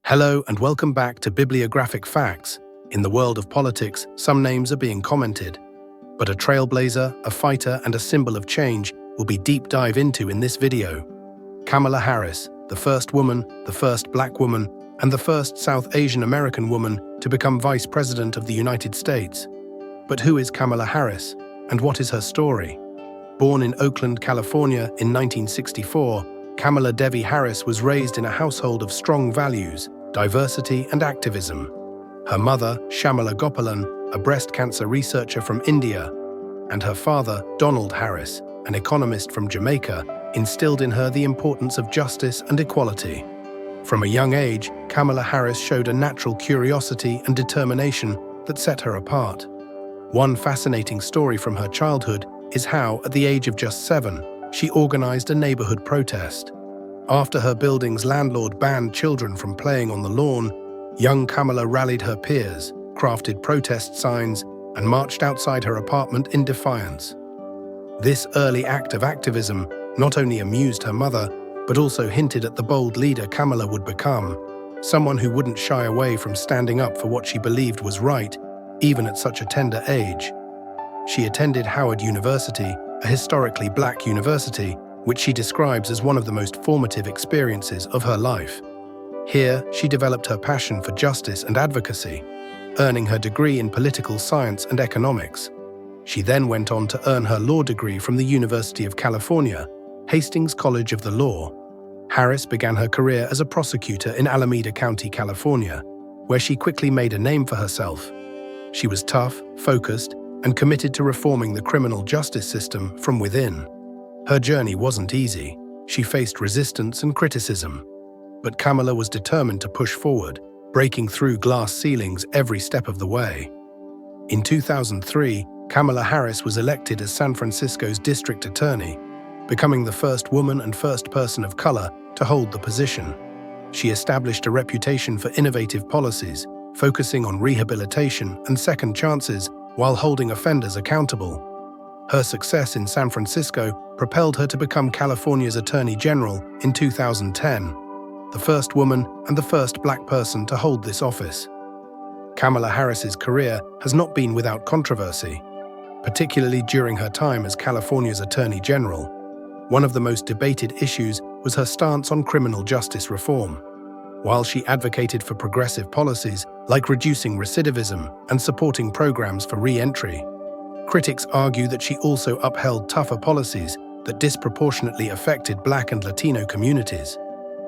Hello and welcome back to Bibliographic Facts. In the world of politics, some names are being commented, but a trailblazer, a fighter, and a symbol of change will be deep dive into in this video. Kamala Harris, the first woman, the first black woman, and the first South Asian American woman to become Vice President of the United States. But who is Kamala Harris, and what is her story? Born in Oakland, California in 1964, Kamala Devi Harris was raised in a household of strong values, diversity, and activism. Her mother, Shyamala Gopalan, a breast cancer researcher from India, and her father, Donald Harris, an economist from Jamaica, instilled in her the importance of justice and equality. From a young age, Kamala Harris showed a natural curiosity and determination that set her apart. One fascinating story from her childhood is how, at the age of just 7, she organized a neighborhood protest. After her building's landlord banned children from playing on the lawn, young Kamala rallied her peers, crafted protest signs, and marched outside her apartment in defiance. This early act of activism not only amused her mother, but also hinted at the bold leader Kamala would become, someone who wouldn't shy away from standing up for what she believed was right, even at such a tender age. She attended Howard University, a historically black university, which she describes as one of the most formative experiences of her life. Here, she developed her passion for justice and advocacy, earning her degree in political science and economics. She then went on to earn her law degree from the University of California, Hastings College of the Law. Harris began her career as a prosecutor in Alameda County, California, where she quickly made a name for herself. She was tough, focused, and committed to reforming the criminal justice system from within. Her journey wasn't easy. She faced resistance and criticism. But Kamala was determined to push forward, breaking through glass ceilings every step of the way. In 2003, Kamala Harris was elected as San Francisco's district attorney, becoming the first woman and first person of color to hold the position. She established a reputation for innovative policies, focusing on rehabilitation and second chances while holding offenders accountable. Her success in San Francisco propelled her to become California's Attorney General in 2010, the first woman and the first black person to hold this office. Kamala Harris's career has not been without controversy, particularly during her time as California's Attorney General. One of the most debated issues was her stance on criminal justice reform. While she advocated for progressive policies like reducing recidivism and supporting programs for re-entry, critics argue that she also upheld tougher policies that disproportionately affected Black and Latino communities.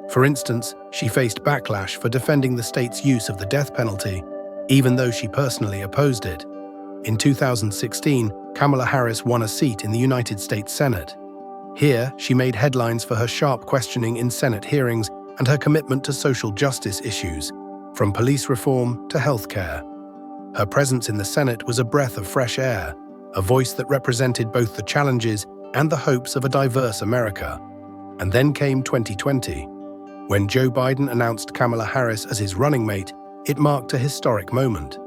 For instance, she faced backlash for defending the state's use of the death penalty, even though she personally opposed it. In 2016, Kamala Harris won a seat in the United States Senate. Here, she made headlines for her sharp questioning in Senate hearings and her commitment to social justice issues, from police reform to healthcare. Her presence in the Senate was a breath of fresh air, a voice that represented both the challenges and the hopes of a diverse America. And then came 2020. When Joe Biden announced Kamala Harris as his running mate, it marked a historic moment.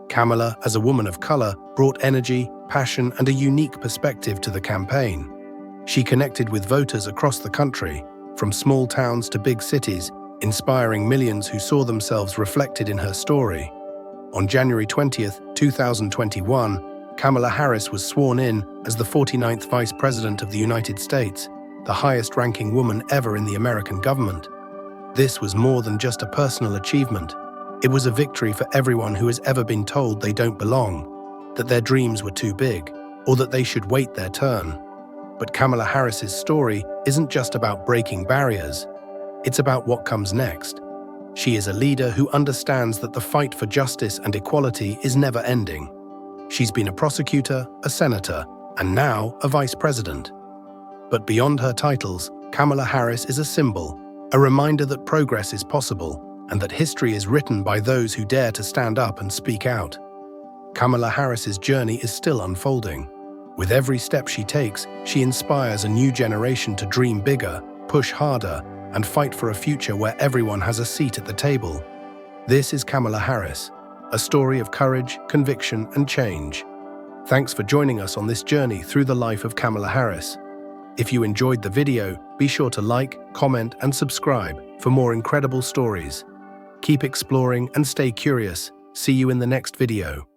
Kamala, as a woman of color, brought energy, passion, and a unique perspective to the campaign. She connected with voters across the country, from small towns to big cities, inspiring millions who saw themselves reflected in her story. On January 20th, 2021, Kamala Harris was sworn in as the 49th Vice President of the United States, the highest-ranking woman ever in the American government. This was more than just a personal achievement. It was a victory for everyone who has ever been told they don't belong, that their dreams were too big, or that they should wait their turn. But Kamala Harris's story isn't just about breaking barriers. It's about what comes next. She is a leader who understands that the fight for justice and equality is never ending. She's been a prosecutor, a senator, and now a vice president. But beyond her titles, Kamala Harris is a symbol, a reminder that progress is possible and that history is written by those who dare to stand up and speak out. Kamala Harris's journey is still unfolding. With every step she takes, she inspires a new generation to dream bigger, push harder, and fight for a future where everyone has a seat at the table. This is Kamala Harris, a story of courage, conviction, and change. Thanks for joining us on this journey through the life of Kamala Harris. If you enjoyed the video, be sure to like, comment, and subscribe for more incredible stories. Keep exploring and stay curious. See you in the next video.